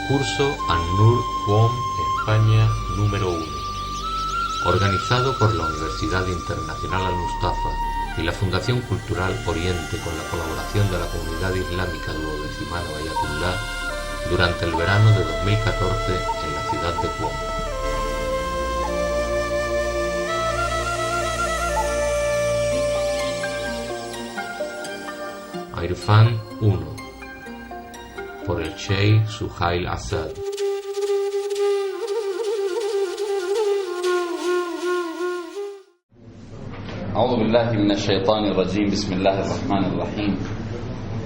Curso An-Nur QOM España número 1, organizado por la Universidad Internacional Al-Mustafa y la Fundación Cultural Oriente con la colaboración de la Comunidad Islámica Duodecimal Bayatullah durante el verano de 2014 en la ciudad de QOM. Irfan 1 por el Sheikh Suhail Asad. أعوذ بالله من الشيطان الرجيم بسم الله الرحمن الرحيم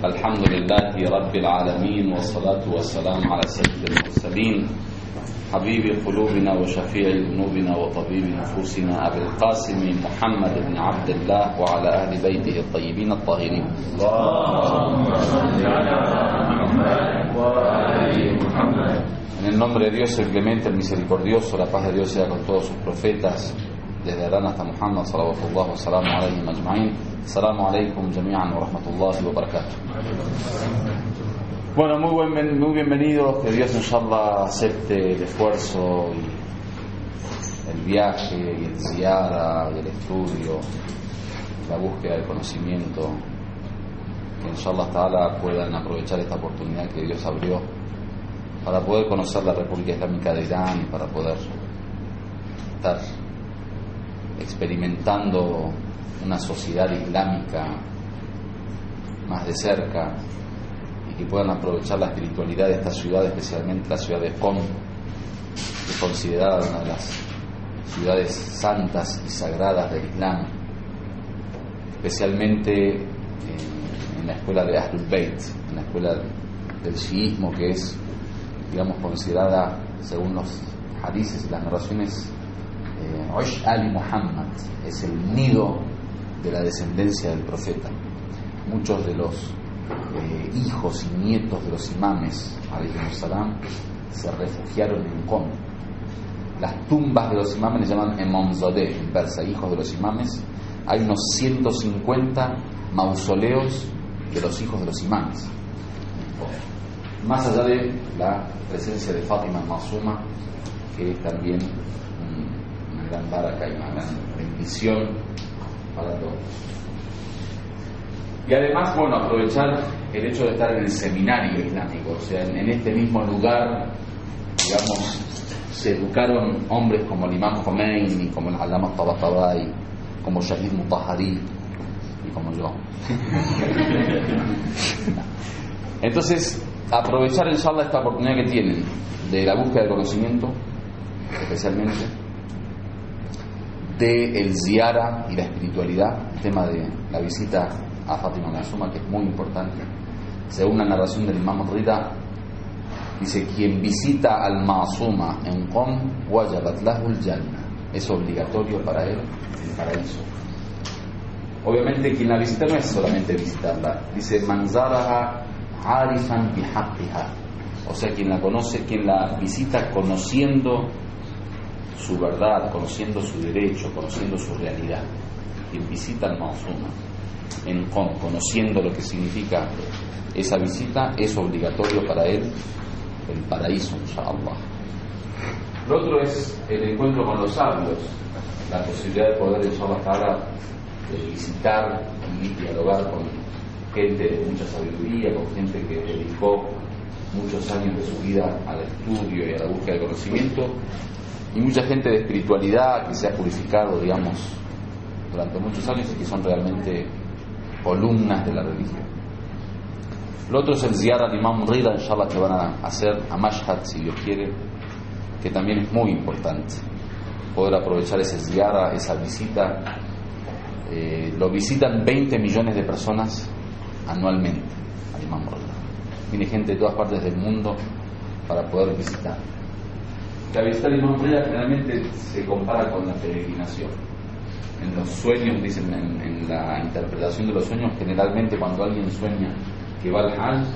الحمد لله رب العالمين والصلاة والسلام على سيد المرسلين حبيب قلوبنا وشفيع ذنوبنا وطبيب نفوسنا أبي القاسم محمد بن عبد الله وعلى أهل بيته الطيبين الطاهرين. En el nombre de Dios, el clemente, el misericordioso, la paz de Dios sea con todos sus profetas, desde Adán hasta Muhammad, salawatullah wa salamu alayhi majma'in. Assalamu alaikum jami'an wa rahmatullahi wa barakatuh. Bueno, muy bienvenidos, que Dios inshallah acepte el esfuerzo y el viaje y el ziyara y el estudio, la búsqueda del conocimiento, que inshallah ta'ala puedan aprovechar esta oportunidad que Dios abrió para poder conocer la República Islámica de Irán y para poder estar experimentando una sociedad islámica más de cerca y que puedan aprovechar la espiritualidad de esta ciudad, especialmente la ciudad de Qom, que es considerada una de las ciudades santas y sagradas del Islam, especialmente en la escuela de Ahlul Bayt, en la escuela del chiismo, que es, digamos, considerada, según los hadices y las narraciones, Ush Ali Muhammad, es el nido de la descendencia del profeta. Muchos de los hijos y nietos de los imames, alayhimus salam, se refugiaron en Qom. Las tumbas de los imames les llaman Imamzadeh en persa, hijos de los imames. Hay unos 150 mausoleos de los hijos de los imames. Más allá de la presencia de Fátima Masuma, que es también una gran baraka y una gran bendición para todos. Y además, bueno, aprovechar el hecho de estar en el seminario islámico, o sea, en este mismo lugar, digamos, se educaron hombres como el Imam Khomeini, como el Allama Tabatabai, como Shahid Mutahari y como yo. Entonces, aprovechar inshallah esta oportunidad que tienen de la búsqueda del conocimiento, especialmente de el ziyara y la espiritualidad, el tema de la visita a Fátima Masuma, que es muy importante. Según la narración del Imam Rida, dice: quien visita al Masuma en Qom, wajabat lahu al-jannah, es obligatorio para él el paraíso. Obviamente quien la visita no es solamente visitarla, dice manzaraha arifan bihaqqiha, o sea, quien la conoce, quien la visita conociendo su verdad, conociendo su derecho, conociendo su realidad. Quien visita al Masuma en Qom, conociendo lo que significa esa visita, es obligatorio para él el paraíso, inshallah. Lo otro es el encuentro con los sabios, la posibilidad de poder, inshallah, visitar y dialogar con gente de mucha sabiduría, con gente que dedicó muchos años de su vida al estudio y a la búsqueda de conocimiento, y mucha gente de espiritualidad que se ha purificado, digamos, durante muchos años y que son realmente columnas de la religión. Lo otro es el ziyara al Imam Rida, inshallah, que van a hacer a Mashhad, si Dios quiere, que también es muy importante poder aprovechar ese ziyara, esa visita. Lo visitan 20 millones de personas anualmente al Imam Rida. Viene gente de todas partes del mundo para poder visitar. La visita al Imam Rida generalmente se compara con la peregrinación. En los sueños, dicen, en la interpretación de los sueños, generalmente cuando alguien sueña que va al Hajj,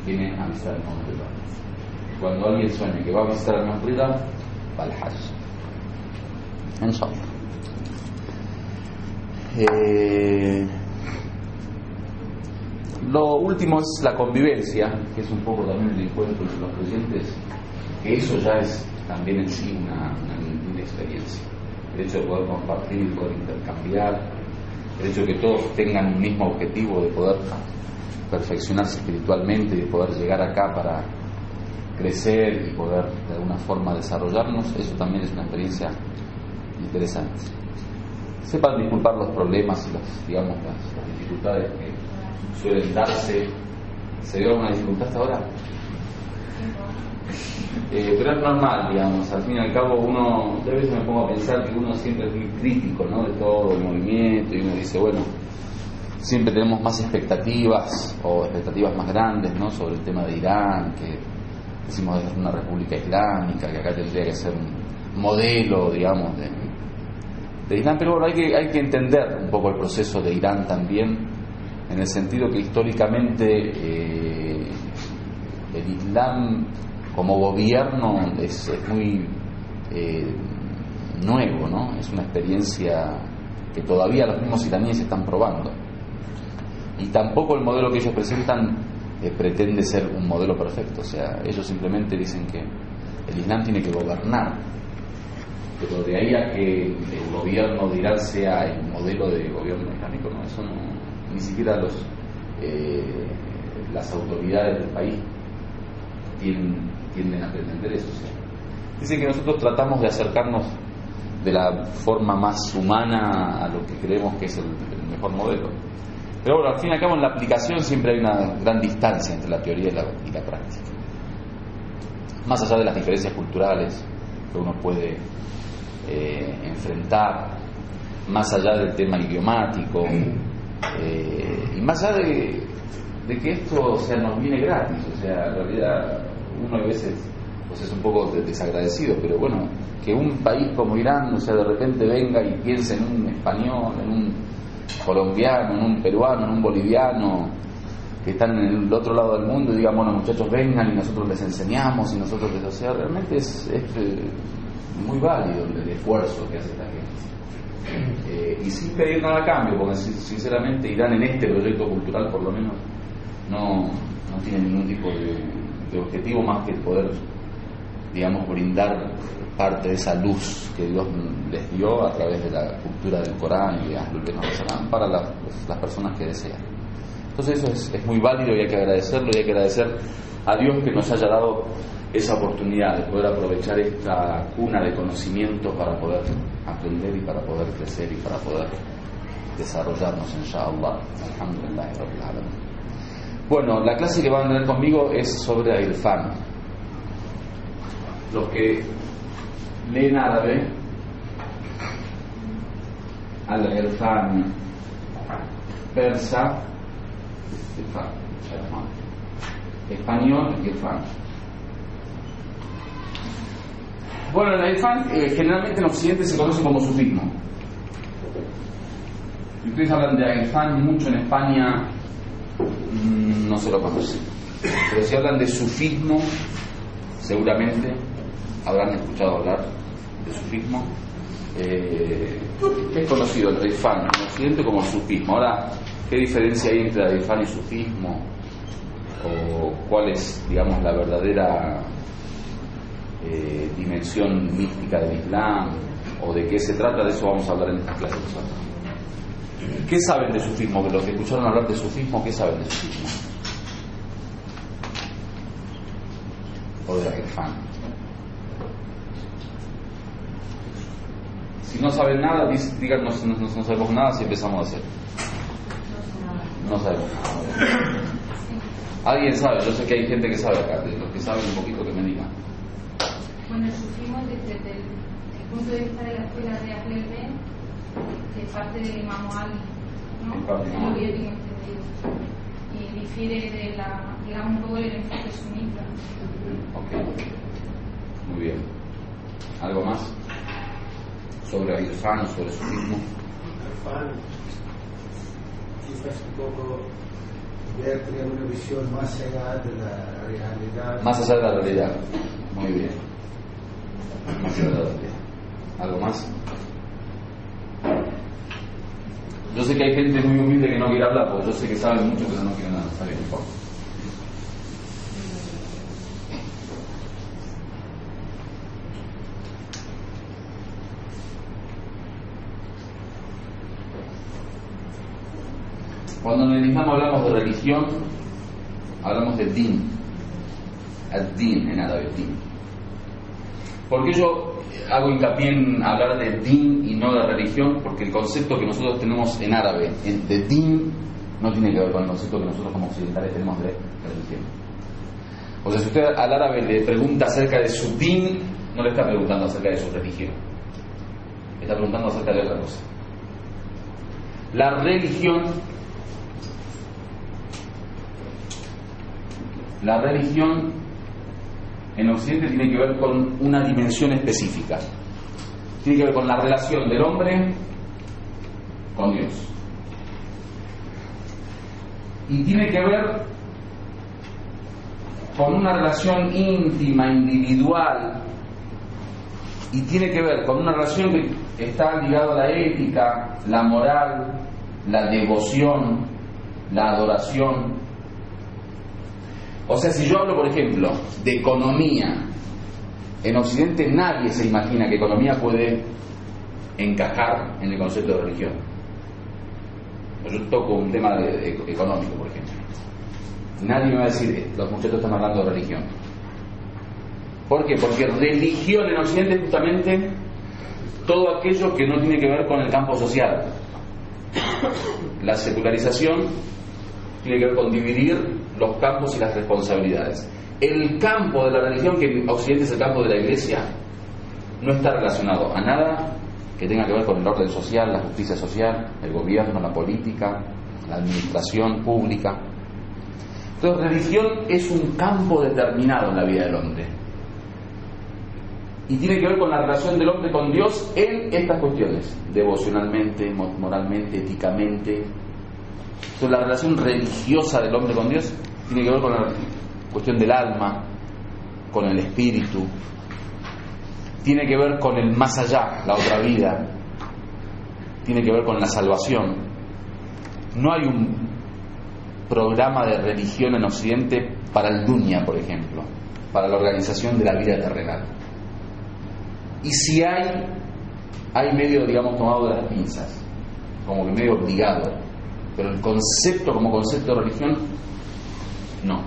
viene a visitar al Imam Rida. Cuando alguien sueña que va a visitar al Imam Rida, va al Hajj. Inshallah. Lo último es la convivencia, que es un poco también el encuentro entre los creyentes, que eso ya es también en sí una experiencia. El hecho de poder compartir, poder intercambiar, el hecho de que todos tengan un mismo objetivo de poder perfeccionarse espiritualmente y de poder llegar acá para crecer y poder de alguna forma desarrollarnos, eso también es una experiencia interesante. Sepan disculpar los problemas y las dificultades que suelen darse. ¿Se dio alguna dificultad hasta ahora? Pero es normal, digamos, al fin y al cabo uno, de veces me pongo a pensar que uno siempre es muy crítico, ¿no?, de todo el movimiento, y uno dice, bueno, siempre tenemos más expectativas o expectativas más grandes, ¿no?, sobre el tema de Irán, que decimos que es una república islámica, que acá tendría que ser un modelo, digamos, de Islam, pero bueno, hay que entender un poco el proceso de Irán también, en el sentido que históricamente el Islam como gobierno es muy nuevo, ¿no? Es una experiencia que todavía los mismos iraníes están probando, y tampoco el modelo que ellos presentan pretende ser un modelo perfecto. O sea, ellos simplemente dicen que el Islam tiene que gobernar, pero de ahí a que el gobierno de Irán sea el modelo de gobierno islámico, no, eso no, ni siquiera las autoridades del país tienden a pretender eso. O sea, dicen que nosotros tratamos de acercarnos de la forma más humana a lo que creemos que es el mejor modelo. Pero bueno, al fin y al cabo en la aplicación siempre hay una gran distancia entre la teoría y la práctica. Más allá de las diferencias culturales que uno puede enfrentar, más allá del tema idiomático, y más allá de que esto, o sea, nos viene gratis. O sea, en realidad uno a veces pues es un poco desagradecido, pero bueno, que un país como Irán, o sea, de repente venga y piense en un español, en un colombiano, en un peruano, en un boliviano, que están en el otro lado del mundo, y digan, bueno, muchachos, vengan y nosotros les enseñamos, y nosotros les... O sea, realmente es muy válido el esfuerzo que hace esta gente. Y sin pedir nada a cambio, porque sinceramente Irán en este proyecto cultural por lo menos no tiene ningún tipo de objetivo más que poder, digamos, brindar parte de esa luz que Dios les dio a través de la cultura del Corán y de Ahlul Bayt para las personas que desean. Entonces eso es muy válido, y hay que agradecerlo, y hay que agradecer a Dios que nos haya dado esa oportunidad de poder aprovechar esta cuna de conocimiento para poder aprender y para poder crecer y para poder desarrollarnos, inshallah. Alhamdulillah Rabbil Alamin. Bueno, la clase que van a tener conmigo es sobre Irfan. Los que leen árabe, al-Irfan, persa, español, Irfan. Bueno, el Irfan generalmente en Occidente se conoce como sufismo. Si ustedes hablan de Irfan mucho en España, no se lo conocen. Pero si hablan de sufismo, seguramente habrán escuchado hablar de sufismo. Es conocido el Irfan en Occidente como sufismo. Ahora, ¿qué diferencia hay entre el Irfan y sufismo? ¿O cuál es, digamos, la verdadera dimensión mística del Islam? ¿O de qué se trata? De eso vamos a hablar en esta clase. ¿Qué saben de sufismo? Los que escucharon hablar de sufismo, ¿qué saben de sufismo? O de Irfan. Si no saben nada, digan no sabemos nada, si empezamos a hacer. No sabemos nada. ¿Alguien sabe? Yo sé que hay gente que sabe acá, de los que saben un poquito que me digan. Bueno, el sufismo desde el punto de vista de la escuela de Ahlul Bayt, que parte del Imam Ali, ¿no? Muy bien entendido. Y difiere de digamos, un poco del enfoque sunita. Ok, muy bien. ¿Algo más? Sobre Irfan o sobre sufismo. Irfan quizás un poco ver, tener una visión más allá de la realidad. Más allá de la realidad. Muy bien. Más allá de la realidad. ¿Algo más? Yo sé que hay gente muy humilde que no quiere hablar, porque yo sé que saben mucho pero no quieren nada. Cuando en el Islam hablamos de religión, hablamos de din. Ad-din en árabe, din. ¿Por qué yo hago hincapié en hablar de din y no de religión? Porque el concepto que nosotros tenemos en árabe de din no tiene que ver con el concepto que nosotros como occidentales tenemos de religión. O sea, si usted al árabe le pregunta acerca de su din, no le está preguntando acerca de su religión, le está preguntando acerca de otra cosa. La religión en Occidente tiene que ver con una dimensión específica. Tiene que ver con la relación del hombre con Dios. Y tiene que ver con una relación íntima, individual. Y tiene que ver con una relación que está ligada a la ética, la moral, la devoción, la adoración. O sea, si yo hablo, por ejemplo, de economía, en Occidente nadie se imagina que economía puede encajar en el concepto de religión. Yo toco un tema económico, por ejemplo. Nadie me va a decir, los muchachos están hablando de religión. ¿Por qué? Porque religión en Occidente es justamente todo aquello que no tiene que ver con el campo social. La secularización tiene que ver con dividir los campos y las responsabilidades. El campo de la religión, que en Occidente es el campo de la Iglesia, no está relacionado a nada que tenga que ver con el orden social, la justicia social, el gobierno, la política, la administración pública. Entonces, religión es un campo determinado en la vida del hombre y tiene que ver con la relación del hombre con Dios en estas cuestiones, devocionalmente, moralmente, éticamente. Entonces, la relación religiosa del hombre con Dios tiene que ver con la cuestión del alma, con el espíritu, tiene que ver con el más allá, la otra vida, tiene que ver con la salvación. No hay un programa de religión en Occidente para el dunya, por ejemplo, para la organización de la vida terrenal. Y si hay medio, digamos, tomado de las pinzas, como que medio obligado, pero el concepto como concepto de religión, no.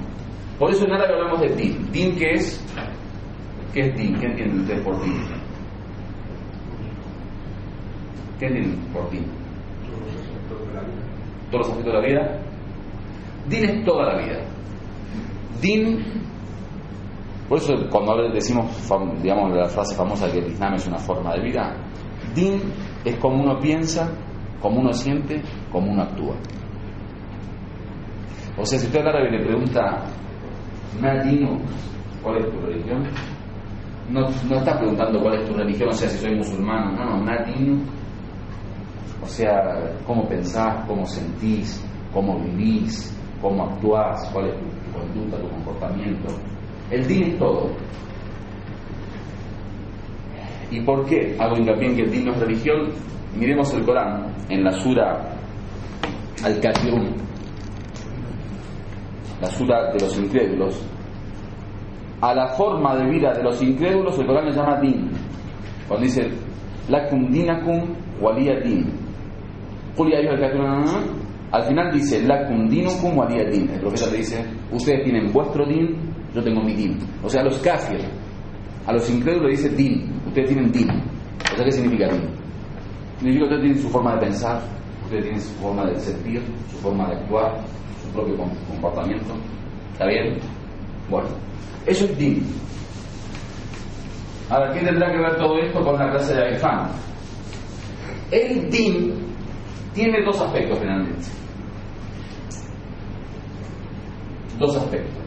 Por eso en árabe hablamos de din. ¿Din qué es? ¿Qué es din? ¿Qué entienden ustedes por din? ¿Qué entienden por din? Todos los aspectos de la vida. Din es toda la vida. Din, por eso cuando decimos, digamos, la frase famosa que el Islam es una forma de vida, din es como uno piensa, como uno siente, como uno actúa. O sea, si usted al árabe le pregunta, Nadino, ¿cuál es tu religión? No está preguntando cuál es tu religión, o sea, si soy musulmán. No, Nadino, o sea, cómo pensás, cómo sentís, cómo vivís, cómo actuás, cuál es tu conducta, tu comportamiento. El din es todo. ¿Y por qué hago hincapié en que el din no es religión? Miremos el Corán en la sura Al-Kafirun, la sura de los incrédulos. A la forma de vida de los incrédulos el Corán le llama din. Cuando dice lakum dinakum waliya din, qul ya ayyuhal kafirun, al final dice lakum dinukum waliya din. El profeta le dice, ustedes tienen vuestro din, yo tengo mi din. O sea, a los kafir, a los incrédulos le dice din, ustedes tienen din. O sea, ¿qué significa din? Significa que ustedes tienen su forma de pensar, ustedes tienen su forma de sentir, su forma de actuar, su propio comportamiento. ¿Está bien? Bueno, eso es din. Ahora, ¿qué tendrá que ver todo esto con la clase de Aifán? El din tiene dos aspectos generalmente. Dos aspectos.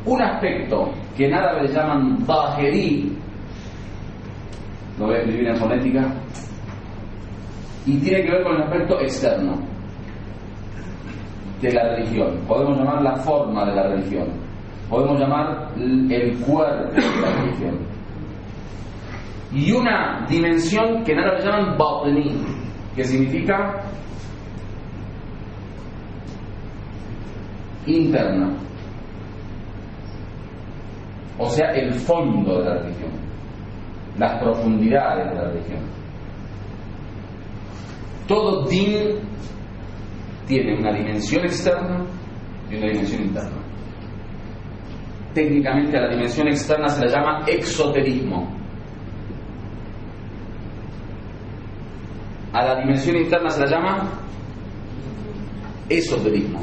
Un aspecto que en árabe le llaman zahiri, lo voy a escribir en fonética, y tiene que ver con el aspecto externo de la religión. Podemos llamar la forma de la religión, podemos llamar el cuerpo de la religión. Y una dimensión que en árabe llaman batini, que significa interna, o sea, el fondo de la religión, las profundidades de la religión. Todo din tiene una dimensión externa y una dimensión interna. Técnicamente a la dimensión externa se la llama exoterismo. A la dimensión interna se la llama esoterismo.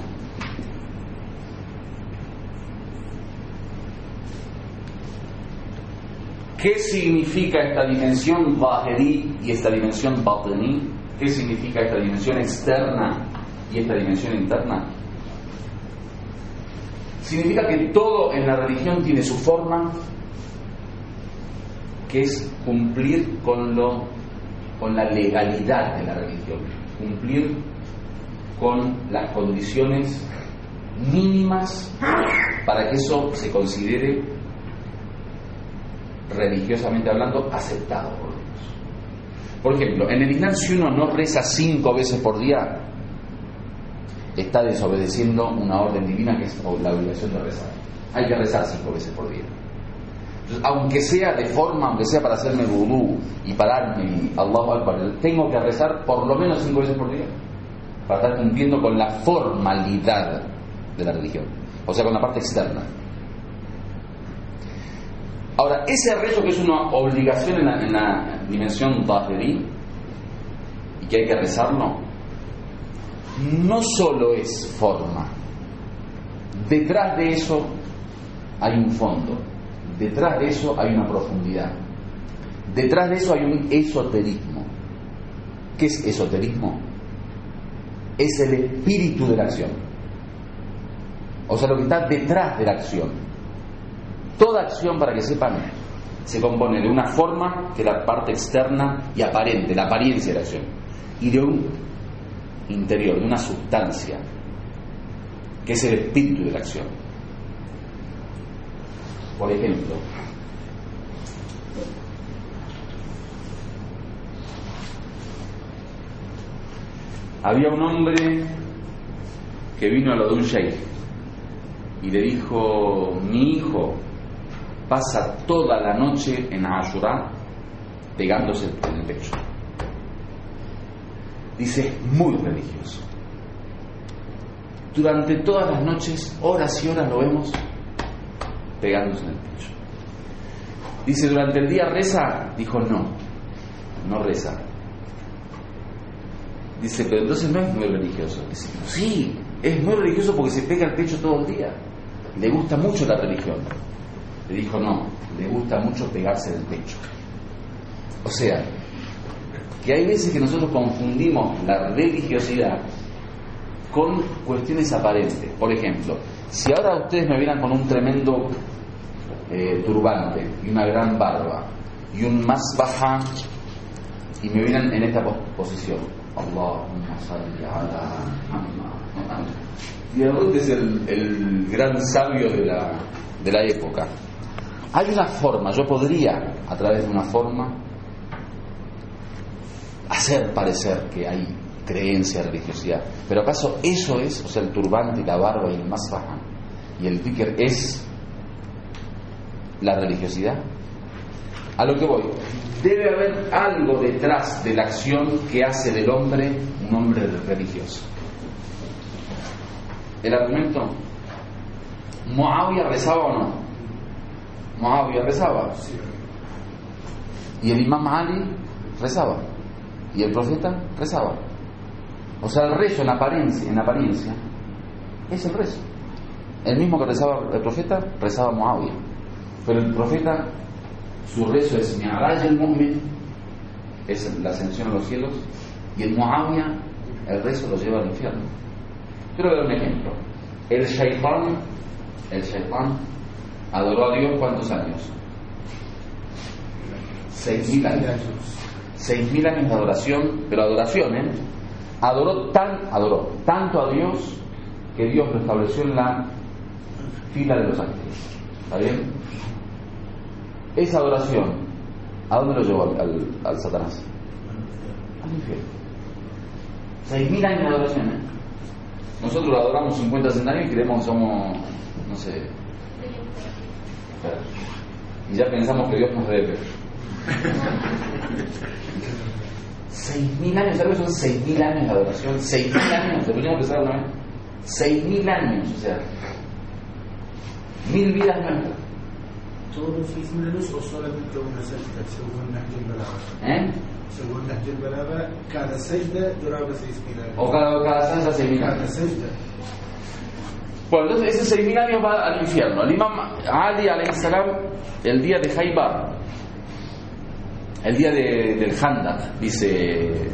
¿Qué significa esta dimensión zahiri y esta dimensión batini? ¿Qué significa esta dimensión externa y esta dimensión interna? Significa que todo en la religión tiene su forma, que es cumplir con la legalidad de la religión, cumplir con las condiciones mínimas para que eso se considere, religiosamente hablando, aceptado por Dios. Por ejemplo, en el Islam, si uno no reza 5 veces por día, está desobedeciendo una orden divina, que es la obligación de rezar. Hay que rezar 5 veces por día. Entonces, aunque sea de forma, aunque sea para hacerme vudú y pararme y Allahu Akbar, tengo que rezar por lo menos 5 veces por día para estar cumpliendo con la formalidad de la religión, o sea, con la parte externa. Ahora, ese rezo, que es una obligación en la dimensión zahiri y que hay que rezarlo, no solo es forma. Detrás de eso hay un fondo, detrás de eso hay una profundidad, detrás de eso hay un esoterismo. ¿Qué es esoterismo? Es el espíritu de la acción, o sea, lo que está detrás de la acción. Toda acción, para que sepan, se compone de una forma, que es la parte externa y aparente, la apariencia de la acción, y de un interior, de una sustancia, que es el espíritu de la acción. Por ejemplo, había un hombre que vino a lo de un sheikh y le dijo: mi hijo pasa toda la noche en Ashura pegándose en el pecho. Dice, muy religioso. Durante todas las noches, horas y horas lo vemos pegándose en el pecho. Dice, durante el día reza. Dijo, no reza. Dice, pero entonces no es muy religioso. Dice, sí, es muy religioso porque se pega el pecho todo el día. Le gusta mucho la religión. Le dijo, no, le gusta mucho pegarse en el pecho. O sea, que hay veces que nosotros confundimos la religiosidad con cuestiones aparentes. Por ejemplo, si ahora ustedes me vieran con un tremendo turbante y una gran barba y un masbahá y me vieran en esta posición, Allahumma salli ala Muhammad, y Arut es el gran sabio de la época. Hay una forma, yo podría, a través de una forma, hacer parecer que hay creencia, religiosidad, pero ¿acaso eso es, o sea, el turbante, la barba y el masbahá y el dhikr es la religiosidad? A lo que voy, debe haber algo detrás de la acción que hace del hombre un hombre religioso. El argumento, ¿Muawiyah rezaba o no? Muawiyah rezaba, y el imam Ali rezaba, y el profeta rezaba. O sea, el rezo en apariencia es el rezo. El mismo que rezaba el profeta, rezaba Muawiyah. Pero el profeta, su rezo es Mi'raj el-Mu'min, es la ascensión a los cielos, y el Muawiyah, el rezo lo lleva al infierno. Quiero dar un ejemplo. El Shaitán adoró a Dios ¿cuántos años? 6.000 años. 6.000 años de adoración, pero adoración, adoró tanto a Dios que Dios lo estableció en la fila de los ángeles. ¿Está bien? Esa adoración, ¿a dónde lo llevó al Satanás? Al infierno. 6.000 años de adoración, Nosotros lo adoramos 50 centavos y creemos que somos, no sé, y ya pensamos que Dios nos debe. 6.000 años, ¿sabes? Son 6.000 años de adoración, 6.000 años, deberíamos pensar una vez. 6.000 años, o sea, 1.000 vidas nuestras. ¿Todos los 6.000 años o solamente una sajda, según Nahj al-Balagha? Según Nahj al-Balagha, cada sajda duraba 6.000 años. O cada sajda 6.000 Cada años. sajda. Bueno, entonces ese 6.000 años va al infierno. El imam Ali alayhi salam, el día de Khaybar, el día del Khandaq, dice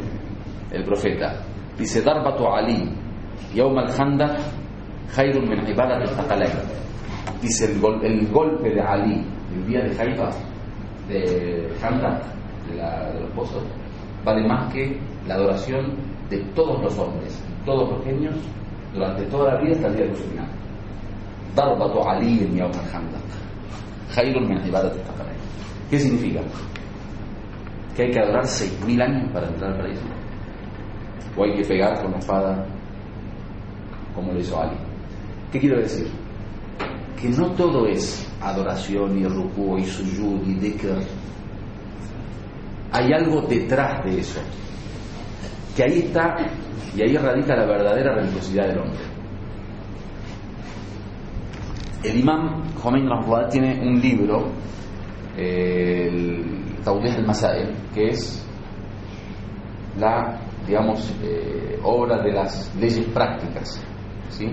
el profeta, dice: Darbatu Ali yawm al-Khandaq khayrun min ibadat al-thaqalayn. Dice el golpe de Ali el día de Khaybar, de Khandaq, de los pozos, vale más que la adoración de todos los hombres, todos los genios, durante toda la vida hasta el día del juicio final. Darbatu Ali yawm al-Khandaq khayrun min ibadat al-thaqalayn. ¿Qué significa? Que hay que adorar 6.000 años para entrar al paraíso, o hay que pegar con la espada como lo hizo Ali. ¿Qué quiero decir? Que no todo es adoración y rukú y suyud y dhikr. Hay algo detrás de eso, que ahí está, y ahí radica la verdadera religiosidad del hombre. El imam Khomeini rahimahullah tiene un libro, el Tawdih al-Masail, que es la, digamos, obra de las leyes prácticas, ¿sí?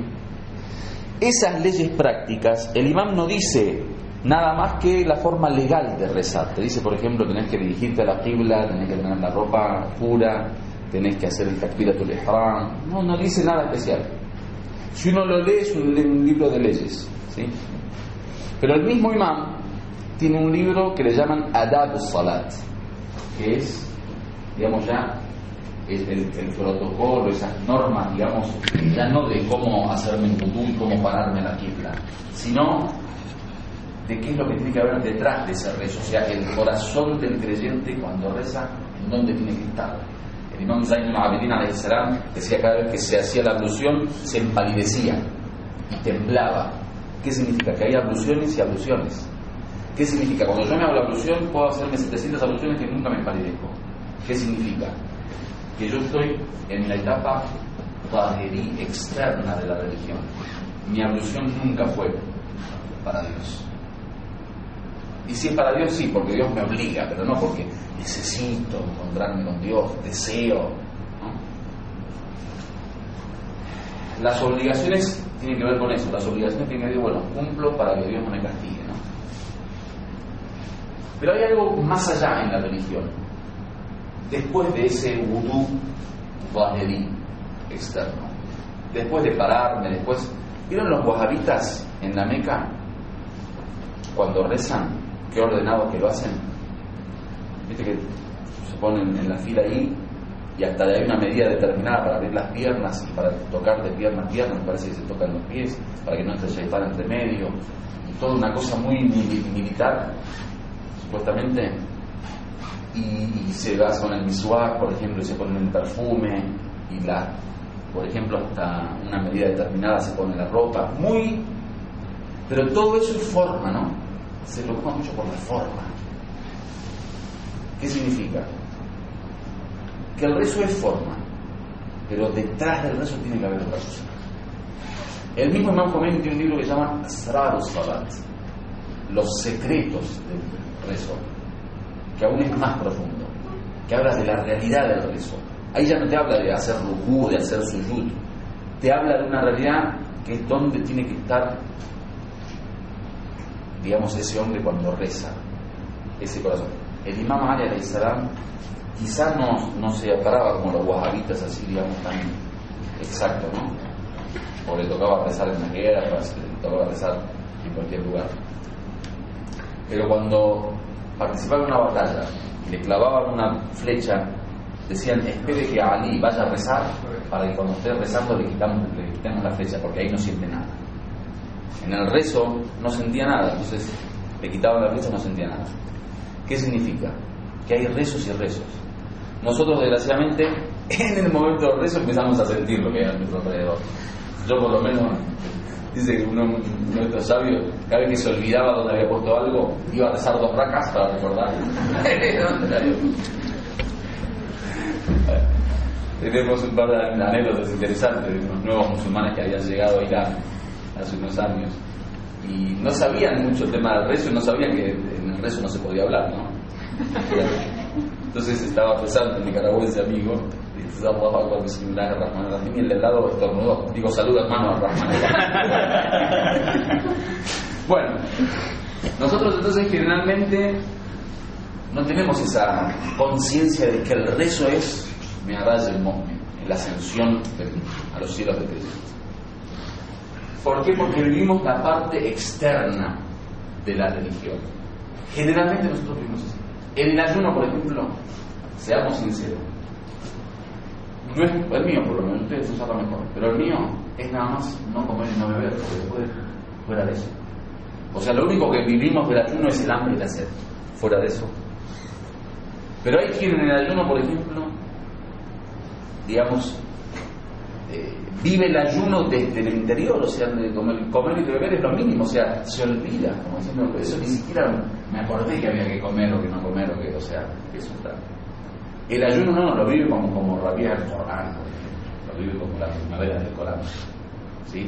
Esas leyes prácticas, el imam no dice nada más que la forma legal de rezar. Te dice, por ejemplo, tenés que dirigirte a la qibla, tenés que tener la ropa pura, tenés que hacer el takbiratul ihram. No dice nada especial. Si uno lo lee, es un libro de leyes, ¿sí? Pero el mismo imam tiene un libro que le llaman Adab al-Salat, que es, digamos, ya el protocolo, esas normas, digamos, ya no de cómo hacerme el wudú y cómo pararme la qibla, sino de qué es lo que tiene que haber detrás de ese rezo, o sea, el corazón del creyente cuando reza, en dónde tiene que estar. El imam Zayn al-Abidin alayhi salam decía, cada vez que se hacía la ablución se empalidecía y temblaba. ¿Qué significa? Que hay abluciones y abluciones. ¿Qué significa? Cuando yo me hago la ablución puedo hacerme 700 abluciones que nunca me empalidezco. ¿Qué significa? Que yo estoy en la etapa tahiri externa de la religión. Mi ablución nunca fue para Dios. Y si es para Dios, sí, porque Dios me obliga, pero no porque necesito encontrarme con Dios, deseo, ¿no? Las obligaciones tienen que ver con eso. Las obligaciones tienen que ver, bueno, cumplo para que Dios no me castigue, ¿no? Pero hay algo más allá en la religión. Después de ese wudú zahiri externo, después de pararme, después... ¿Vieron los wahabitas en la Meca? Cuando rezan, qué ordenado que lo hacen. Viste que se ponen en la fila ahí y hasta hay una medida determinada para abrir las piernas y para tocar de pierna a pierna, me parece que se tocan los pies para que no entre shaitán entre medio, y toda una cosa muy militar supuestamente, y se va con el miswak, por ejemplo, y se pone el perfume, y por ejemplo, hasta una medida determinada se pone la ropa, pero todo eso es forma, ¿no? Se preocupa mucho por la forma. ¿Qué significa? Que el rezo es forma, pero detrás del rezo tiene que haber otra cosa. El mismo Imam Khomeini tiene un libro que se llama Asrarus Salat, los secretos del rezo, que aún es más profundo, que habla de la realidad del rezo. Ahí ya no te habla de hacer rukú, de hacer suyud, te habla de una realidad que es donde tiene que estar, digamos, ese hombre cuando reza, ese corazón. El imam Ali alayhi salam quizás no se paraba como los wahabitas así, digamos, tan exacto, ¿no? O le tocaba rezar en las guerras, le tocaba rezar en cualquier lugar. Pero cuando participaba en una batalla y le clavaban una flecha, decían, espere que Ali vaya a rezar para que cuando esté rezando le quitemos la flecha, porque ahí no siente nada. En el rezo no sentía nada, entonces le quitaban la flecha y no sentía nada. ¿Qué significa? Que hay rezos y rezos. Nosotros, desgraciadamente, en el momento del rezo empezamos a sentir lo que hay a nuestro alrededor. Yo, por lo menos, dice que uno de nuestros sabios, cada vez que se olvidaba dónde había puesto algo, iba a rezar 2 racas para recordar. Tenemos un par de anécdotas interesantes de unos nuevos musulmanes que habían llegado a Irán hace unos años y no sabían mucho el tema del rezo, no sabían que en el rezo no se podía hablar, ¿no? Entonces estaba rezando el nicaragüense amigo y el del lado estornudó, digo, saluda hermano al Rahman. Bueno, nosotros entonces generalmente no tenemos esa conciencia de que el rezo es Mi'raj el-Mu'min, la ascensión a los cielos de Cristo. ¿Por qué? Porque vivimos la parte externa de la religión. Generalmente nosotros vivimos así. En el ayuno, por ejemplo, seamos sinceros, no es el mío, por lo menos ustedes lo saben mejor, pero el mío es nada más no comer y no beber, porque después fuera de eso. O sea, lo único que vivimos del ayuno es el hambre y la sed. Fuera de eso. Pero hay quien en el ayuno, por ejemplo, digamos, vive el ayuno desde el interior, o sea, de comer y de beber es lo mínimo, o sea, se olvida, como diciendo, eso ni siquiera me acordé que había que comer o que no comer, o que, o sea, eso está. El ayuno no, lo vive como Rabia el Corán, por ejemplo, lo vive como la primavera del Corán, ¿sí?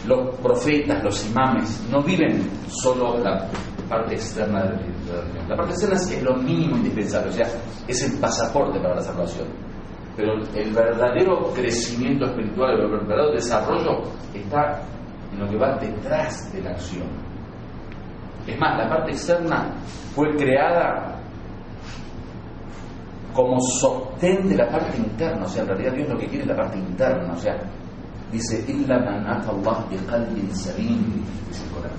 Los profetas, los imames, no viven solo la parte externa de la religión. La parte externa es lo mínimo indispensable, o sea, es el pasaporte para la salvación. Pero el verdadero crecimiento espiritual, el verdadero desarrollo está en lo que va detrás de la acción. Es más, la parte externa fue creada como sostén de la parte interna, o sea, en realidad Dios lo que quiere es la parte interna, o sea, dice, illa man ata Allah bi qalbin salim, dice el Corán.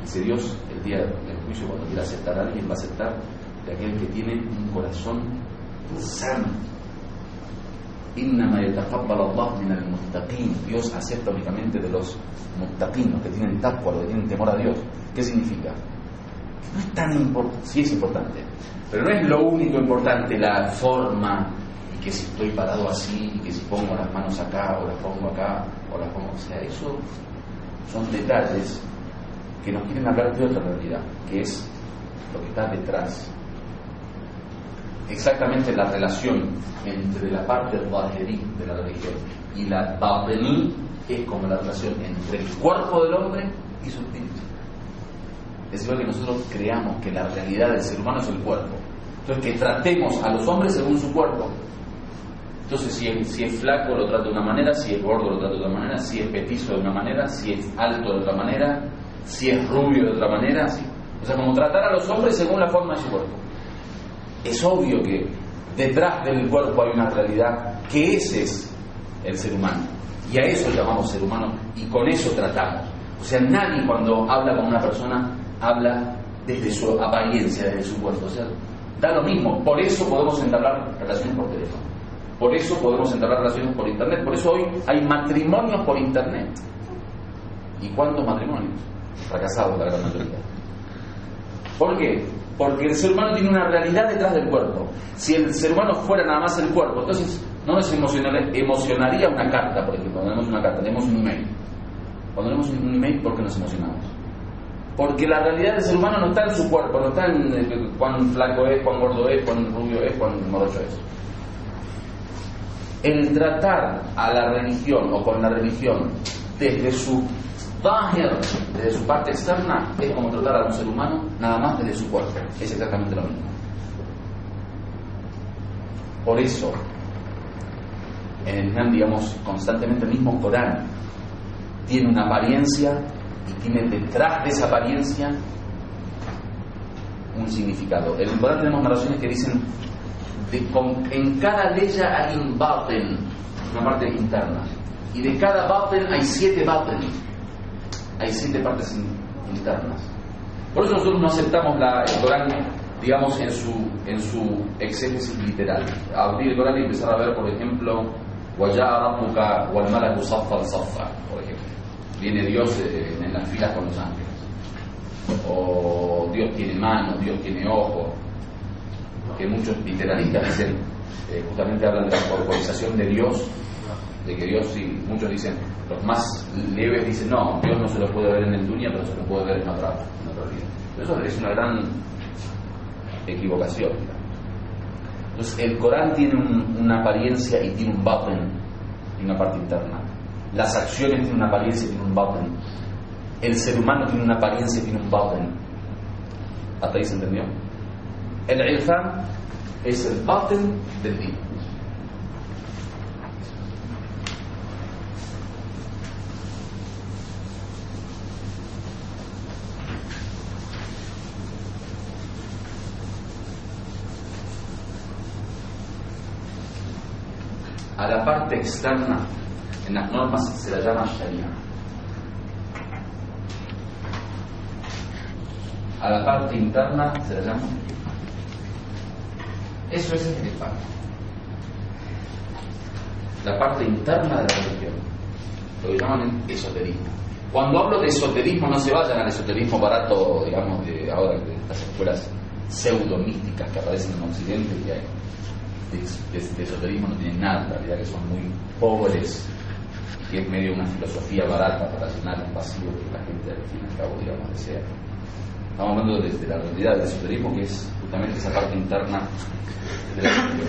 Dice Dios, el día del juicio, cuando quiera aceptar a alguien, va a aceptar de aquel que tiene un corazón sano. Innama yataqabbal Allah min al-muttaqin. Dios acepta únicamente de los muttaqin, los que tienen taqwa, los que tienen temor a Dios. ¿Qué significa? Que no es tan importante, sí es importante, pero no es lo único importante la forma, y que si estoy parado así, y que si pongo las manos acá, o las pongo acá, o las pongo, o sea, eso son detalles que nos quieren hablar de otra realidad, que es lo que está detrás. Exactamente la relación entre la parte zahirí de la religión y la batení es como la relación entre el cuerpo del hombre y su espíritu. Es igual que nosotros creamos que la realidad del ser humano es el cuerpo. Entonces que tratemos a los hombres según su cuerpo. Entonces si es flaco lo trato de una manera, si es gordo lo trato de otra manera, si es petizo de una manera, si es alto de otra manera, si es rubio de otra manera, ¿sí? O sea, como tratar a los hombres según la forma de su cuerpo. Es obvio que detrás del cuerpo hay una realidad, que ese es el ser humano, y a eso llamamos ser humano, y con eso tratamos. O sea, nadie cuando habla con una persona habla desde su apariencia, desde su cuerpo, o sea, da lo mismo. Por eso podemos entablar relaciones por teléfono, por eso podemos entablar relaciones por internet, por eso hoy hay matrimonios por internet. ¿Y cuántos matrimonios? Fracasados, la gran mayoría. ¿Por qué? Porque el ser humano tiene una realidad detrás del cuerpo. Si el ser humano fuera nada más el cuerpo, entonces no nos emocionaría una carta, por ejemplo. Cuando tenemos una carta, tenemos un email. Cuando tenemos un email, ¿por qué nos emocionamos? Porque la realidad del ser humano no está en su cuerpo, no está en cuán flaco es, cuán gordo es, cuán rubio es, cuán morocho es. El tratar a la religión o con la religión desde su desde su parte externa es como tratar a un ser humano nada más desde su cuerpo. Es exactamente lo mismo. Por eso en el Islam, digamos, constantemente el mismo Corán tiene una apariencia y tiene detrás de esa apariencia un significado. En el Corán tenemos narraciones que dicen en cada leya hay un baten, una parte interna, y de cada baten hay 7 baten. Hay 7 partes internas. Por eso nosotros no aceptamos el Corán, digamos, en su exégesis literal. Abrir el Corán y empezar a ver, por ejemplo, Waja'a rabbuka wal malaku saffan saffa, por ejemplo. Viene Dios en las filas con los ángeles. O Dios tiene manos, Dios tiene ojos. Que muchos literalistas dicen, justamente hablan de la corporización de Dios, de que Dios, sí, muchos dicen, los más leves dicen, no, Dios no se lo puede ver en el dunya, pero se lo puede ver en otra vida. Pero eso es una gran equivocación. Entonces el Corán tiene una apariencia y tiene un batin, y una parte interna. Las acciones tienen una apariencia y tienen un batin. El ser humano tiene una apariencia y tiene un batin. ¿Hasta ahí se entendió? El irfan es el batin del din. A la parte externa, en las normas se la llama Sharia. A la parte interna se la llama. Eso es el irfan. La parte interna de la religión, lo que llaman esoterismo. Cuando hablo de esoterismo, no se vayan al esoterismo barato, digamos, de ahora, de las escuelas pseudo-místicas que aparecen en Occidente, que hay. De esoterismo no tienen nada, en realidad, que son muy pobres, que es medio una filosofía barata para llenar un vacío que la gente al fin y al cabo, digamos, desea. Estamos hablando de la realidad del esoterismo, que es justamente esa parte interna de la religión.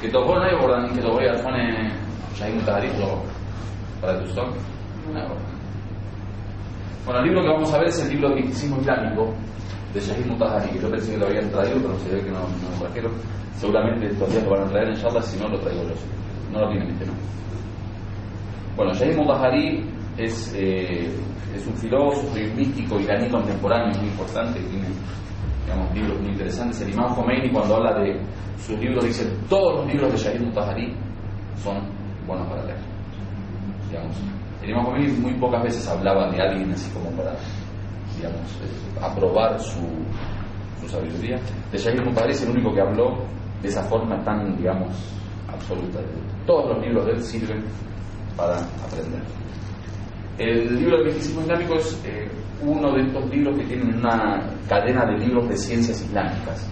Que tocó no hay que lo voy a poner Shahid Mutahari para tu stock. Bueno, el libro que vamos a ver es el libro de misticismo islámico de Shahid Mutahari. Yo pensé que lo habían traído, pero se ve que no lo trajeron. Seguramente estos días lo van a traer en Inshallah, si no lo traigo yo. No lo tienen, ¿no? Bueno, Shahid Mutahari es un filósofo y un místico iraní contemporáneo muy importante, que tiene, digamos, libros muy interesantes. El Imam Khomeini, cuando habla de sus libros, dice: todos los libros de Shahid Mutahari son buenos para leer. Digamos, el Imam Khomeini muy pocas veces hablaba de alguien así como para, digamos, aprobar su sabiduría. De Shahid Mutahari es el único que habló de esa forma tan, digamos, absoluta. Todos los libros de él sirven para aprender. El libro del misticismo islámico es uno de estos libros que tienen una cadena de libros de ciencias islámicas.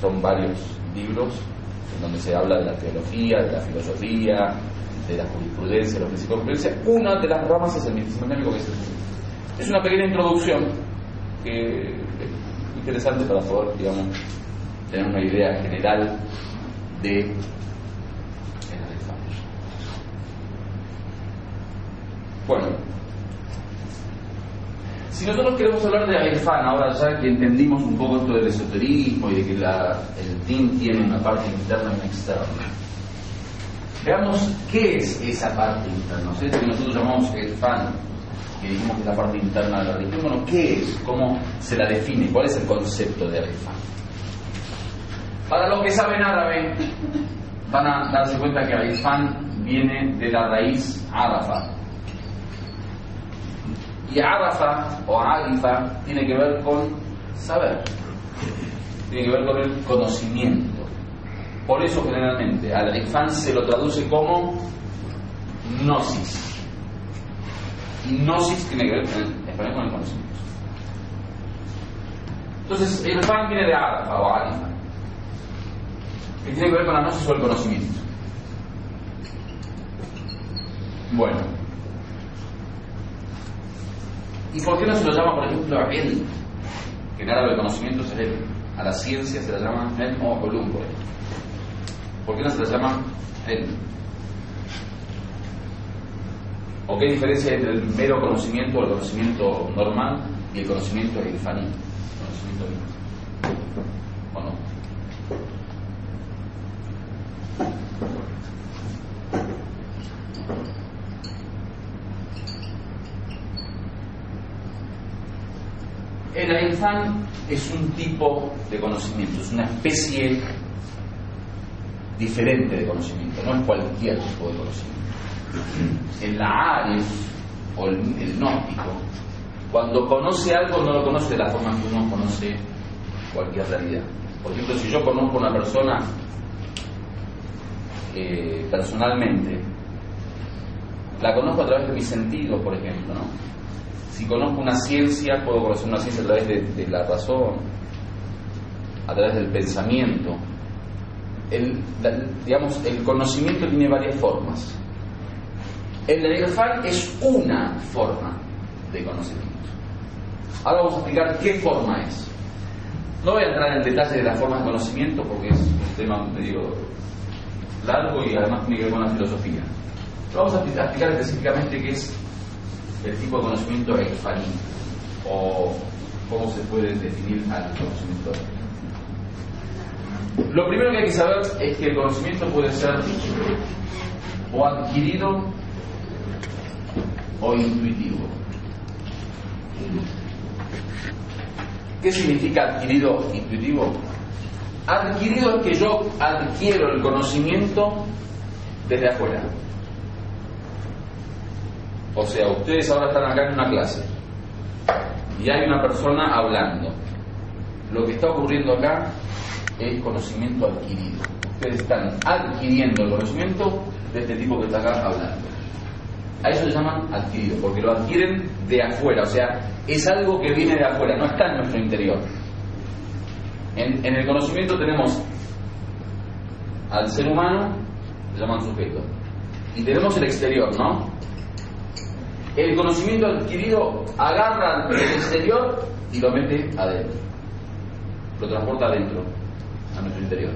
Son varios libros en donde se habla de la teología, de la filosofía, de la jurisprudencia, de los principios de jurisprudencia. Una de las ramas es el misticismo islámico, que es una pequeña introducción que es interesante para poder, digamos, tener una idea general de el irfan. Bueno, si nosotros queremos hablar de irfan, ahora ya que entendimos un poco esto del esoterismo y de que el din tiene una parte interna y una externa, veamos qué es esa parte interna. ¿No? Esto que nosotros llamamos irfan, que dijimos que es la parte interna de la religión, bueno, ¿qué es? ¿Cómo se la define? ¿Cuál es el concepto de irfan? Para los que saben árabe, van a darse cuenta que irfan viene de la raíz arafa. Y arafa o arifa tiene que ver con saber, tiene que ver con el conocimiento. Por eso generalmente al irfan se lo traduce como gnosis. Y gnosis tiene que ver con el conocimiento. Entonces el irfan viene de arafa o arifa, que tiene que ver con la gnosis o el conocimiento. Bueno, ¿y por qué no se lo llama, por ejemplo, ilm? Que en árabe el conocimiento es el ilm. A la ciencia se la llama ilm o ulum, por ejemplo. ¿Por qué no se la llama ilm? ¿O qué diferencia hay entre el mero conocimiento o el conocimiento normal y el conocimiento irfaní? Conocimiento irfaní. ¿O no? El irfan es un tipo de conocimiento, es una especie diferente de conocimiento, no es cualquier tipo de conocimiento. El arif o el gnóstico, cuando conoce algo, no lo conoce de la forma que uno conoce cualquier realidad. Por ejemplo, si yo conozco a una persona personalmente, la conozco a través de mis sentidos, por ejemplo, ¿no? Si conozco una ciencia, puedo conocer una ciencia a través de la razón, a través del pensamiento. Digamos, el conocimiento tiene varias formas. El irfan es una forma de conocimiento. Ahora vamos a explicar qué forma es. No voy a entrar en detalle de las formas de conocimiento porque es un tema medio largo y además tiene que ver con la filosofía. Pero vamos a explicar específicamente qué es el tipo de conocimiento irfaní o cómo se puede definir al conocimiento. Lo primero que hay que saber es que el conocimiento puede ser o adquirido o intuitivo. ¿Qué significa adquirido o intuitivo? Adquirido es que yo adquiero el conocimiento desde afuera. O sea, ustedes ahora están acá en una clase y hay una persona hablando. Lo que está ocurriendo acá es conocimiento adquirido. Ustedes están adquiriendo el conocimiento de este tipo que está acá hablando. A eso le llaman adquirido, porque lo adquieren de afuera, o sea, es algo que viene de afuera, no está en nuestro interior. En el conocimiento tenemos al ser humano, le llaman sujeto, y tenemos el exterior, ¿no? El conocimiento adquirido agarra el exterior y lo mete adentro, lo transporta adentro, a nuestro interior.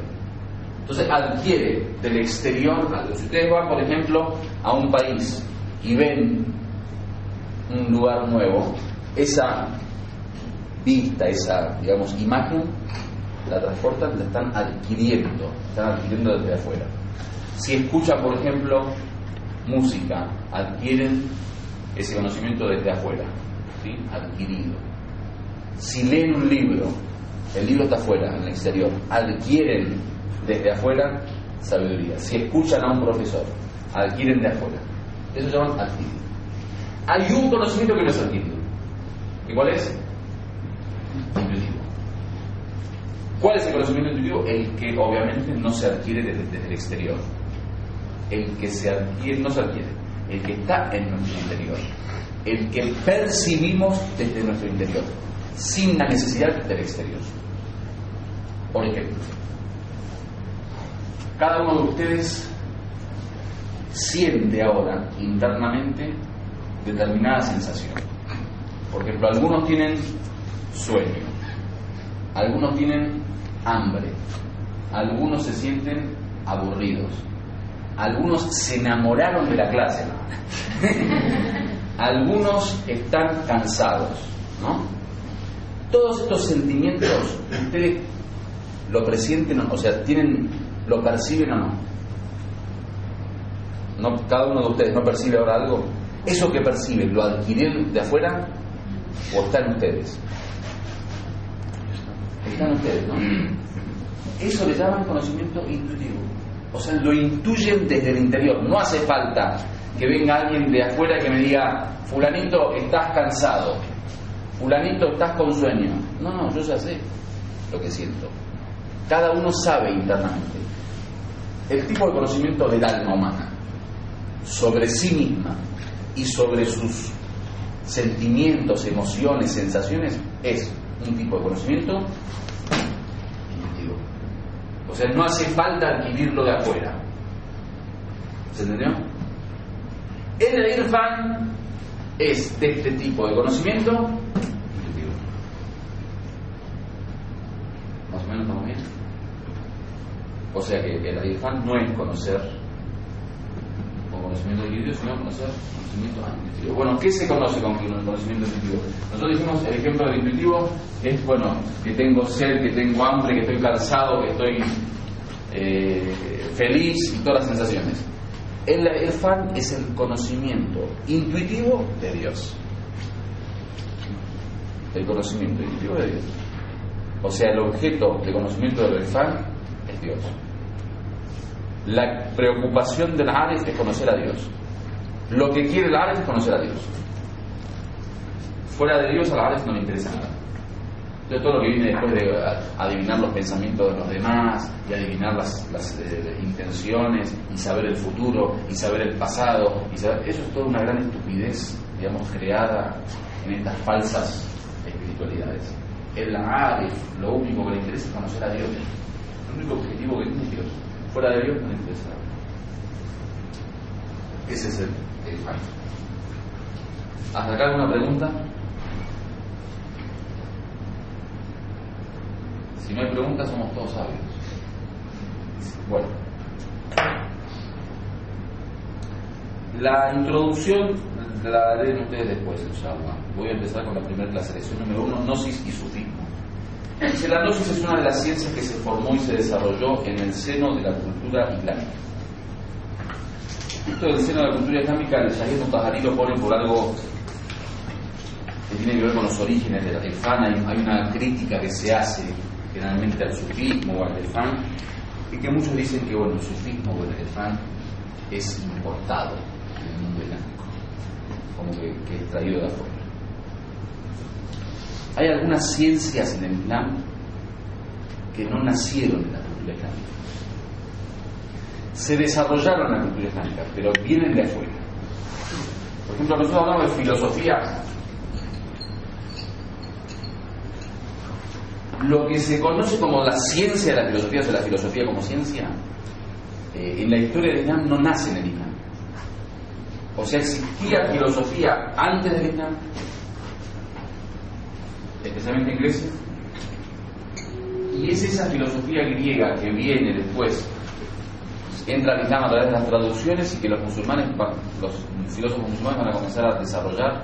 Entonces adquiere del exterior algo. Si ustedes van, por ejemplo, a un país y ven un lugar nuevo, esa vista, esa, digamos, imagen, la transportan, la están adquiriendo desde afuera. Si escuchan, por ejemplo, música, adquieren ese conocimiento desde afuera, ¿sí? Adquirido. Si leen un libro, el libro está afuera, en el exterior, adquieren desde afuera sabiduría. Si escuchan a un profesor, adquieren de afuera. Eso se llama adquirido. Hay un conocimiento que no es adquirido. ¿Y cuál es? Intuitivo. ¿Cuál es el conocimiento intuitivo? El que obviamente no se adquiere desde el exterior. El que se adquiere, no se adquiere. El que está en nuestro interior. El que percibimos desde nuestro interior, sin la necesidad del exterior. Por ejemplo, cada uno de ustedes siente ahora internamente determinada sensación. Por ejemplo, algunos tienen sueño, algunos tienen hambre, algunos se sienten aburridos, algunos se enamoraron de la clase, algunos están cansados, ¿no? Todos estos sentimientos ustedes lo presienten, o sea, lo perciben o no. No, cada uno de ustedes no percibe ahora algo. Eso que perciben, ¿lo adquirieron de afuera o está en ustedes? Está en ustedes, ¿no? Eso le llaman conocimiento intuitivo. O sea, lo intuyen desde el interior. No hace falta que venga alguien de afuera que me diga: fulanito, estás cansado, fulanito, estás con sueño. No, yo ya sé lo que siento. Cada uno sabe internamente. El tipo de conocimiento del alma humana sobre sí misma y sobre sus sentimientos, emociones, sensaciones es un tipo de conocimiento intuitivo. O sea, no hace falta adquirirlo de afuera. ¿Se entendió? El irfan es de este tipo de conocimiento intuitivo. ¿Más o menos estamos bien? O sea que el irfan no es conocer con conocimiento intuitivo, sino conocer conocimiento intuitivo. Bueno, ¿qué se conoce con conocimiento intuitivo? Nosotros dijimos, el ejemplo del intuitivo es, bueno, que tengo sed, que tengo hambre, que estoy cansado, que estoy feliz y todas las sensaciones. El irfan es el conocimiento intuitivo de Dios. El conocimiento intuitivo de Dios. O sea, el objeto de conocimiento del irfan es Dios. La preocupación del Arif es conocer a Dios. Lo que quiere el Arif es conocer a Dios. Fuera de Dios al Arif no le interesa nada. Entonces todo lo que viene después de adivinar los pensamientos de los demás y adivinar las intenciones y saber el futuro y saber el pasado y saber, eso es toda una gran estupidez, digamos, creada en estas falsas espiritualidades. El Arif, lo único que le interesa es conocer a Dios. El único objetivo que tiene es Dios. Fuera de Dios no le interesa nada. Ese es el fan. ¿Hasta acá alguna pregunta? Si no hay preguntas, somos todos sabios. Bueno, la introducción la leen ustedes después, inshallah. Voy a empezar con la primera clase, lección número 1, Gnosis y sufismo. Dice, la Gnosis es una de las ciencias que se formó y se desarrolló en el seno de la cultura islámica. Esto del seno de la cultura islámica, el Shahid Mutahari lo pone por algo que tiene que ver con los orígenes del Irfán. Hay una crítica que se hace generalmente al sufismo o al Irfán, y que muchos dicen que bueno, el sufismo o el Irfán es importado en el mundo islámico, como que es traído de afuera. Hay algunas ciencias en el Islam que no nacieron en la cultura islámica, se desarrollaron en la cultura islámica, pero vienen de afuera. Por ejemplo, nosotros hablamos de filosofía. Lo que se conoce como la ciencia de la filosofía, o sea, la filosofía como ciencia, en la historia del Islam no nace en el Islam. O sea, existía filosofía antes del Islam, especialmente en Grecia, y es esa filosofía griega que viene después, entra al Islam a través de las traducciones, y que los filósofos musulmanes van a comenzar a desarrollar.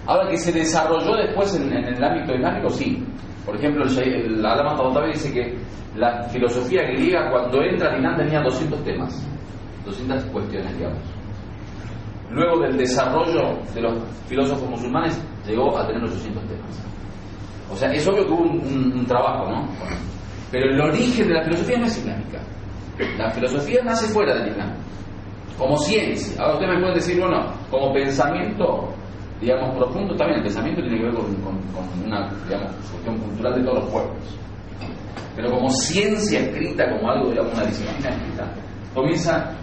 Ahora, que se desarrolló después en el ámbito islámico, sí. Por ejemplo, el Allama Tabatabai dice que la filosofía griega, cuando entra al Islam, tenía 200 temas, 200 cuestiones, digamos. Luego del desarrollo de los filósofos musulmanes, llegó a tener 800 temas. O sea, es obvio que hubo un trabajo, ¿no? Pero el origen de la filosofía no es islámica. La filosofía nace fuera del Islam, como ciencia. Ahora ustedes me pueden decir, bueno, como pensamiento, digamos, profundo, también el pensamiento tiene que ver con una, digamos, cuestión cultural de todos los pueblos. Pero como ciencia escrita, como algo, digamos, una disciplina escrita, comienza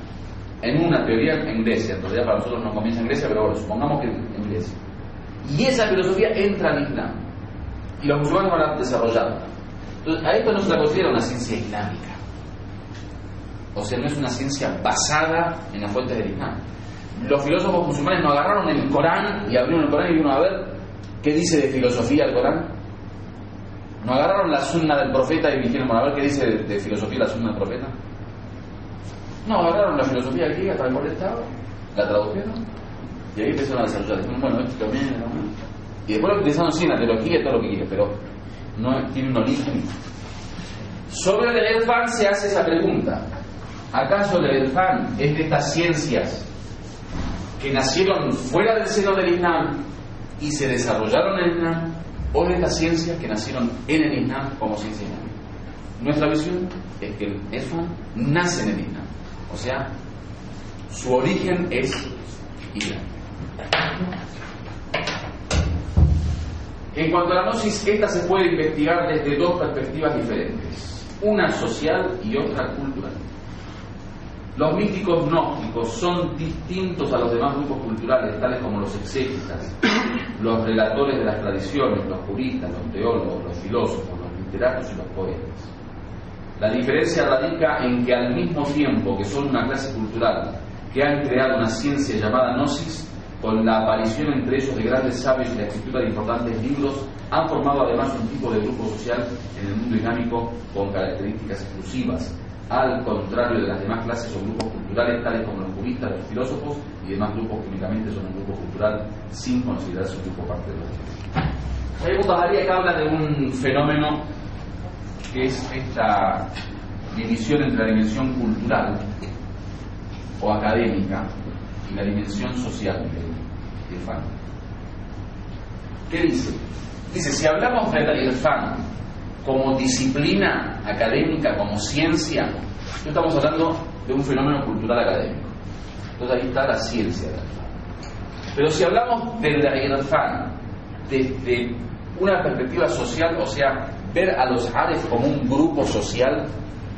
en una teoría en Grecia. En realidad para nosotros no comienza en Grecia, pero bueno, supongamos que en Grecia. Y esa filosofía entra al Islam, y los musulmanes van a desarrollar. Entonces, a esto no se la considera una ciencia islámica. O sea, no es una ciencia basada en las fuentes del Islam. Los filósofos musulmanes no agarraron el Corán y abrieron el Corán y vieron a ver qué dice de filosofía el Corán. No agarraron la sunna del profeta y dijeron, bueno, a ver qué dice de filosofía la sunna del profeta. No, agarraron la filosofía griega tal cual estaba, la tradujeron y ahí empezaron a desarrollar. Dijeron, bueno, esto también, ¿no? Y después lo utilizaron sí en la teología y todo lo que quiere, pero no tiene un origen. Sobre el Irfán se hace esa pregunta. ¿Acaso el Irfán es de estas ciencias que nacieron fuera del seno del Islam y se desarrollaron en el Islam, o de estas ciencias que nacieron en el Islam como ciencia islámica? Nuestra visión es que el Irfán nace en el Islam, o sea, su origen es islámico. En cuanto a la gnosis, esta se puede investigar desde dos perspectivas diferentes, una social y otra cultural. Los místicos gnósticos son distintos a los demás grupos culturales, tales como los exégetas, los relatores de las tradiciones, los juristas, los teólogos, los filósofos, los literatos y los poetas. La diferencia radica en que al mismo tiempo que son una clase cultural que han creado una ciencia llamada gnosis, con la aparición entre ellos de grandes sabios y la escritura de importantes libros, han formado además un tipo de grupo social en el mundo islámico con características exclusivas, al contrario de las demás clases o grupos culturales, tales como los juristas, los filósofos y demás grupos que únicamente son un grupo cultural sin considerarse un grupo parte de los demás. Shahid Mutahari acá habla de un fenómeno que es esta división entre la dimensión cultural o académica y la dimensión social del Irfán. ¿Qué dice? Dice, si hablamos del Irfán como disciplina académica, como ciencia, no estamos hablando de un fenómeno cultural académico. Entonces ahí está la ciencia del Irfán. Pero si hablamos del Irfán desde una perspectiva social, o sea, ver a los Aref como un grupo social,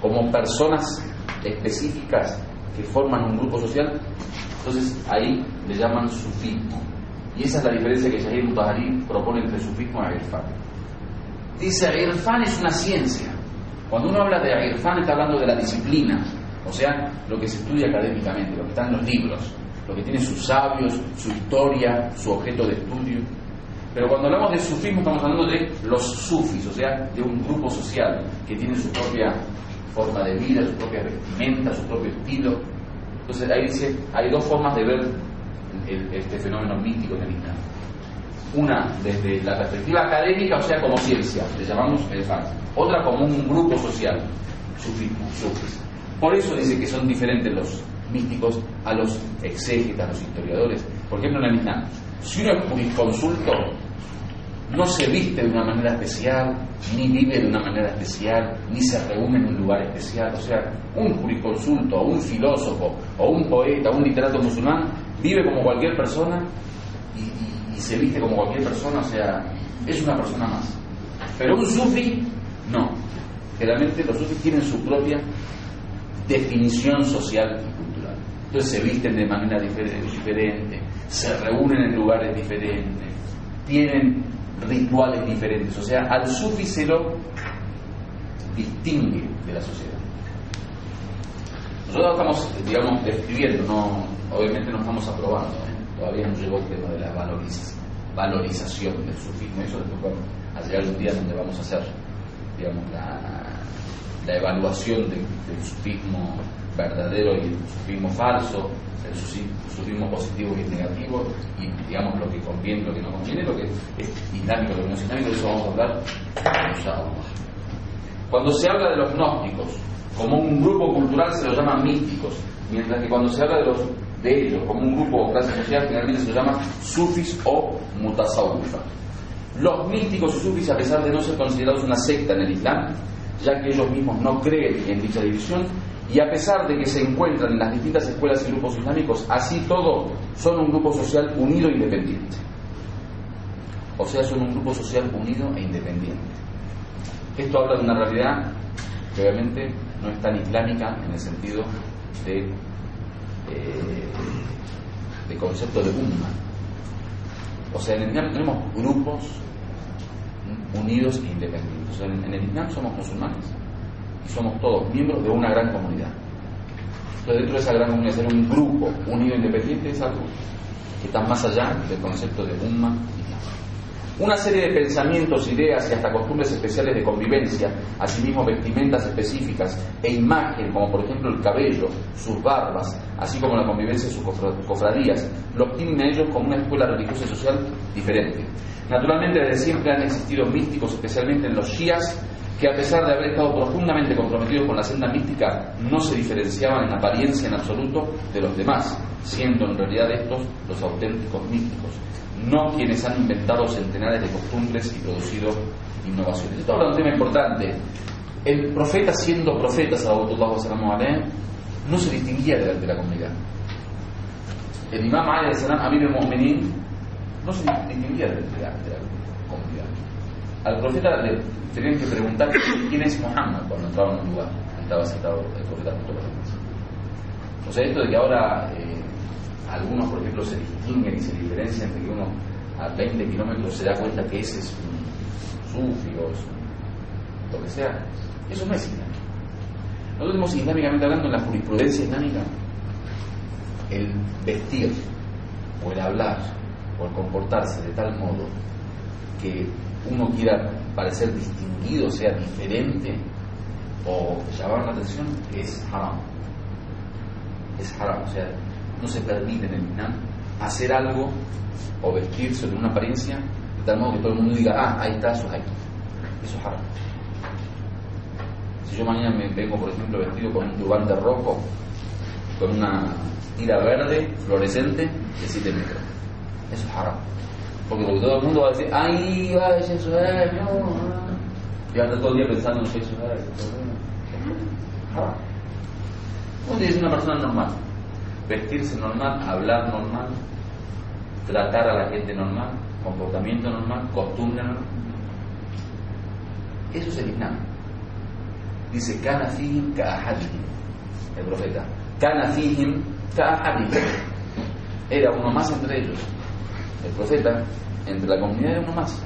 como personas específicas que forman un grupo social, entonces ahí le llaman sufismo. Y esa es la diferencia que Shahid Mutahari propone entre sufismo y Irfán. Dice, Irfán es una ciencia. Cuando uno habla de Irfán está hablando de la disciplina, o sea, lo que se estudia académicamente, lo que está en los libros, lo que tiene sus sabios, su historia, su objeto de estudio. Pero cuando hablamos de sufismo estamos hablando de los sufis, o sea, de un grupo social que tiene su propia forma de vida, su propia vestimenta, su propio estilo. Entonces ahí dice, hay dos formas de ver este fenómeno místico en el Islam. Una desde la perspectiva académica, o sea, como ciencia, le llamamos el fan. Otra como un grupo social, sufismo, sufis. Por eso dice que son diferentes los místicos a los exégetas, a los historiadores. Por ejemplo, en el Islam, si uno es jurisconsulto, no se viste de una manera especial, ni vive de una manera especial, ni se reúne en un lugar especial. O sea, un jurisconsulto, o un filósofo, o un poeta, o un literato musulmán, vive como cualquier persona y se viste como cualquier persona, o sea, es una persona más. Pero un sufi, no. Generalmente los sufis tienen su propia definición social y cultural. Entonces se visten de manera diferente, se reúnen en lugares diferentes, tienen rituales diferentes. O sea, al sufi se lo distingue de la sociedad. Nosotros estamos, digamos, describiendo, obviamente no estamos aprobando, todavía no llegó el tema de la valorización del sufismo. Eso después va a llegar un día donde vamos a hacer, digamos, la evaluación del sufismo verdadero y el sufismo falso, el sufismo positivo y el negativo, y digamos lo que conviene, lo que no conviene, lo que es islámico, lo que no es islámico. De eso vamos a hablar. Cuando se habla de los gnósticos como un grupo cultural se los llama místicos, mientras que cuando se habla de ellos como un grupo o clase social generalmente se los llama sufis o mutasawwifa. Los místicos y sufis, a pesar de no ser considerados una secta en el Islam, ya que ellos mismos no creen en dicha división, y a pesar de que se encuentran en las distintas escuelas y grupos islámicos, así todo son un grupo social unido e independiente. O sea, son un grupo social unido e independiente. Esto habla de una realidad que obviamente no es tan islámica en el sentido de concepto de umma. O sea, en el Islam tenemos grupos unidos e independientes. O sea, en el Islam somos musulmanes y somos todos miembros de una gran comunidad. Entonces, dentro de esa gran comunidad, ser un grupo unido e independiente es algo que está más allá del concepto de umma. Una serie de pensamientos, ideas y hasta costumbres especiales de convivencia, asimismo vestimentas específicas e imagen, como por ejemplo el cabello, sus barbas, así como la convivencia de sus cofradías, los tienen a ellos como una escuela religiosa y social diferente. Naturalmente, desde siempre han existido místicos, especialmente en los shías, que a pesar de haber estado profundamente comprometidos con la senda mística, no se diferenciaban en apariencia en absoluto de los demás, siendo en realidad estos los auténticos místicos, no quienes han inventado centenares de costumbres y producido innovaciones. Esto habla de un tema importante. El profeta, siendo profeta, sallallahu alaihi wasallam, no se distinguía de la comunidad. El imam alayhi salam, Amir al-Mu'minin, no se distinguía de la comunidad. Al profeta le tenían que preguntar quién es Muhammad cuando entraba en un lugar, estaba sentado el profeta junto a los demás. O sea, esto de que ahora algunos, por ejemplo, se distinguen y se diferencian entre que uno a 20 kilómetros se da cuenta que ese es un sufi o es lo que sea, eso no es islámico. Nosotros tenemos, islámicamente hablando, en la jurisprudencia islámica, el vestir o el hablar o el comportarse de tal modo que uno quiera parecer distinguido, sea diferente o llamar la atención, es haram. Es haram, o sea, no se permite en el Islam hacer algo o vestirse de una apariencia de tal modo que todo el mundo diga, ahí está, eso es ahí. Eso es haram. Si yo mañana me vengo, por ejemplo, vestido con un turbante rojo, con una tira verde, fluorescente, de 7 metros, eso es haram. Porque todo el mundo va a decir, ay, eso es, no. Y va a estar todo el día pensando en eso es haram. Uno tiene que ser una persona normal, vestirse normal, hablar normal, tratar a la gente normal, comportamiento normal, costumbre normal. Eso es el Islam. Dice, kana fihim ka'ahadihim, el profeta, kana fihim ka'ahadihim, era uno más entre ellos. El profeta, entre la comunidad, era uno más.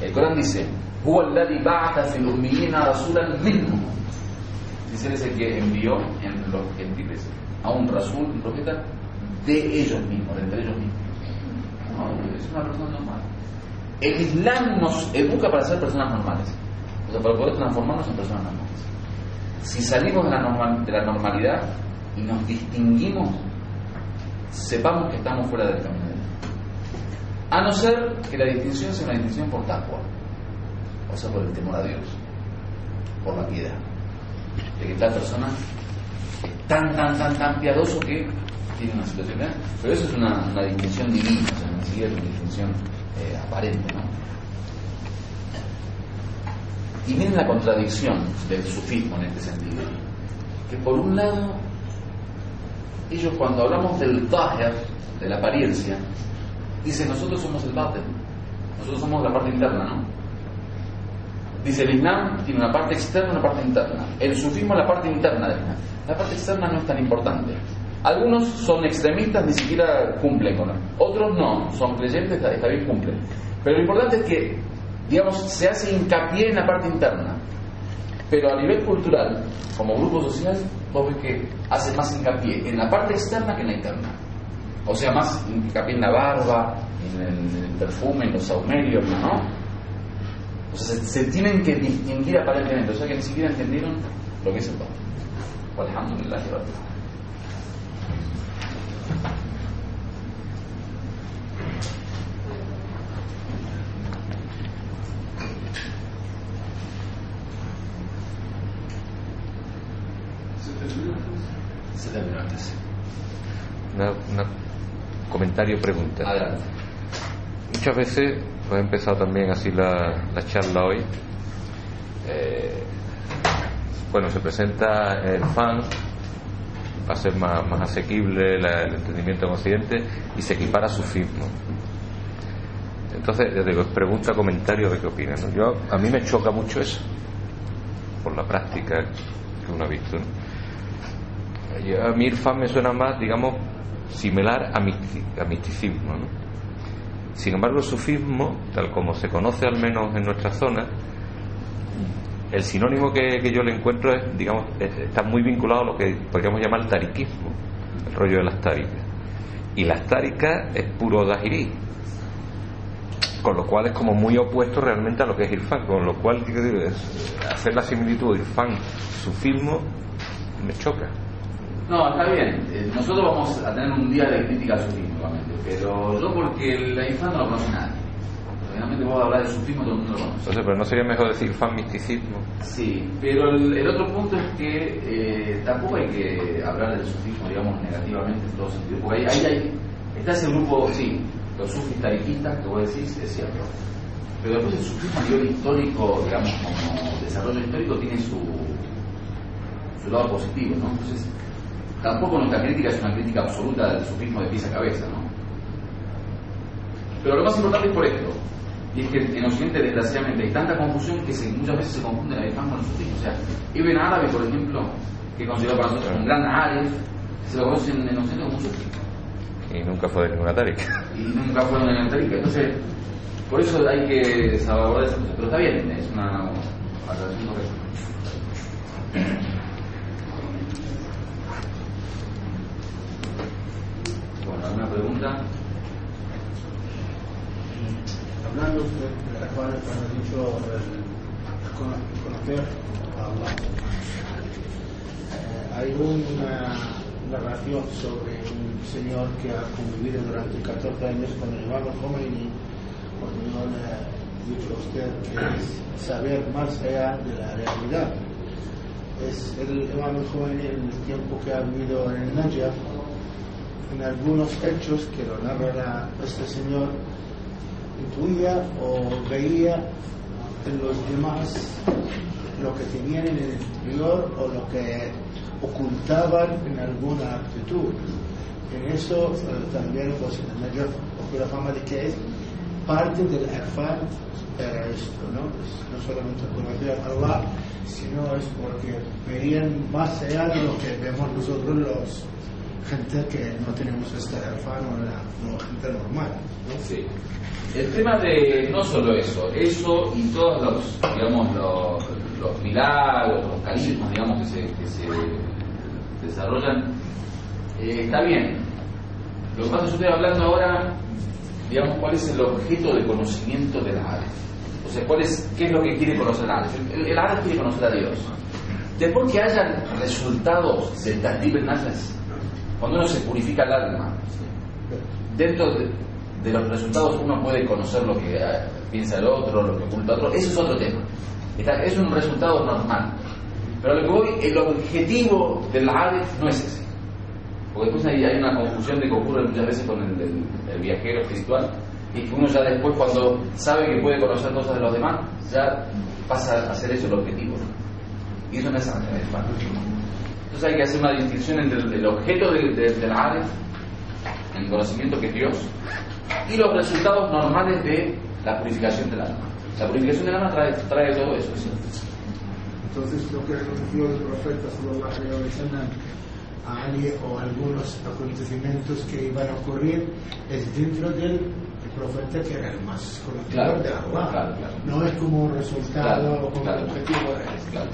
El Corán dice, huwa alladhi ba'atha fil ummiyina rasulan minhum. Dice, él es el que envió entre los gentiles a un rasul, un profeta, de ellos mismos, de entre ellos mismos. No, es una persona normal. El Islam nos educa para ser personas normales, o sea, para poder transformarnos en personas normales. Si salimos de la normalidad y nos distinguimos, sepamos que estamos fuera del camino de Dios. A no ser que la distinción sea una distinción por taqwa, o sea, por el temor a Dios, por la piedad, de que tal persona es tan piadoso que tiene una situación real. Pero eso es una distinción divina, o sea, ni siquiera es una distinción aparente, ¿no? Y miren la contradicción del sufismo en este sentido, que por un lado ellos, cuando hablamos del zahir, de la apariencia, dicen: nosotros somos el batin, nosotros somos la parte interna, ¿no? Dice: el Islam tiene una parte externa y una parte interna. El sufismo es la parte interna del Islam. La parte externa no es tan importante. Algunos son extremistas, ni siquiera cumplen con él. Otros no, son creyentes, está bien, cumplen. Pero lo importante es que, digamos, se hace hincapié en la parte interna. Pero a nivel cultural, como grupo social, vos ves que hace más hincapié en la parte externa que en la interna. O sea, más hincapié en la barba, en el perfume, en los saumerios, ¿no? O sea, se tienen que distinguir aparentemente. O sea, que ni siquiera entendieron lo que es el batin. Alhamdulillah. Se terminó antes. Una comentario, pregunta. Adelante. Muchas veces, he empezado también así la charla hoy. Bueno, se presenta el fan para ser más asequible el entendimiento en Occidente, y se equipara a sufismo. Entonces, desde que os pregunta, comentario de qué opinan, ¿no? A mí me choca mucho eso, por la práctica que uno ha visto, ¿no? A mí Irfan me suena más, digamos, similar a misticismo, ¿no? Sin embargo, el sufismo, tal como se conoce al menos en nuestra zona, el sinónimo que yo le encuentro es, digamos, está muy vinculado a lo que podríamos llamar el tariquismo, el rollo de las táricas. Y las táricas es puro dahirí, con lo cual es como muy opuesto realmente a lo que es Irfan, con lo cual hacer la similitud de Irfan sufismo me choca. No, está bien. Nosotros vamos a tener un día de crítica al sufismo, obviamente, pero yo, porque el Irfan no lo conoce nadie. Realmente vos hablar del sufismo, todo el mundo lo conoce. Entonces, pero ¿no sería mejor decir fan misticismo? Sí, pero el otro punto es que tampoco hay que hablar del sufismo, digamos, negativamente en todo sentido, porque ahí está ese grupo, sí, los sufis tariquistas que vos decís, es cierto, pero después el sufismo a nivel histórico, digamos, como desarrollo histórico, tiene su lado positivo, ¿no? Entonces, tampoco nuestra crítica es una crítica absoluta del sufismo de pies a cabeza, ¿no? Pero lo más importante es por esto. Y es que en Occidente, desgraciadamente, hay tanta confusión que muchas veces se confunde el Irfan con el sufismo. O sea, Ibn Arabi, por ejemplo, que es considerado para nosotros un gran arif, se lo conoce en Occidente como sufismo. Y nunca fue de ninguna tarica. Y nunca fue de ninguna tarica. Entonces, por eso hay que salvaguardar esa cosa. Pero está bien, es una aclaración correcta. Bueno, ¿alguna pregunta? Hablando de la cual cuando he dicho conocer a Allah, hay una narración sobre un señor que ha convivido durante 14 años con el Imam Khomeini, cuando yo le he dicho a usted que es saber más allá de la realidad. Es el Imam Khomeini, en el tiempo que ha vivido en el Najaf, en algunos hechos que lo narra este señor, intuía o veía en los demás lo que tenían en el interior o lo que ocultaban en alguna actitud. En eso también pues, en el Najaf cogió la fama de que es parte del Irfan, era esto, ¿no? No solamente conocer a Allah, sino es porque veían más allá de lo que vemos nosotros los gente que no tenemos este Irfan o la gente normal, ¿no? Sí. El tema de no solo eso y todos los, digamos, los milagros, los carismas, digamos, que se desarrollan, está bien. Lo que pasa es que yo estoy hablando ahora digamos, cuál es el objeto de conocimiento del Aref. O sea, ¿qué es lo que quiere conocer el Aref? El Aref quiere conocer a Dios. Después que hayan resultados de Tahdib al-Nafs, cuando uno se purifica el alma, dentro de los resultados uno puede conocer lo que piensa el otro, lo que oculta el otro. Eso es otro tema. Es un resultado normal. Pero a lo que voy, el objetivo del Aref no es ese. Porque después hay una confusión de que ocurre muchas veces con el viajero espiritual, y que uno ya después, cuando sabe que puede conocer cosas de los demás, ya pasa a ser eso el objetivo. Y eso no es Aref. Entonces hay que hacer una distinción entre el objeto del Aref, el conocimiento que es Dios, y los resultados normales de la purificación del alma. La purificación del alma trae todo eso, ¿sí? Entonces lo que anunció el profeta sallallahu alaihi wasallam a Ali o algunos acontecimientos que iban a ocurrir es dentro del profeta, que era el más conocedor de Allah. Claro. No es como resultado o como objetivo. Claro.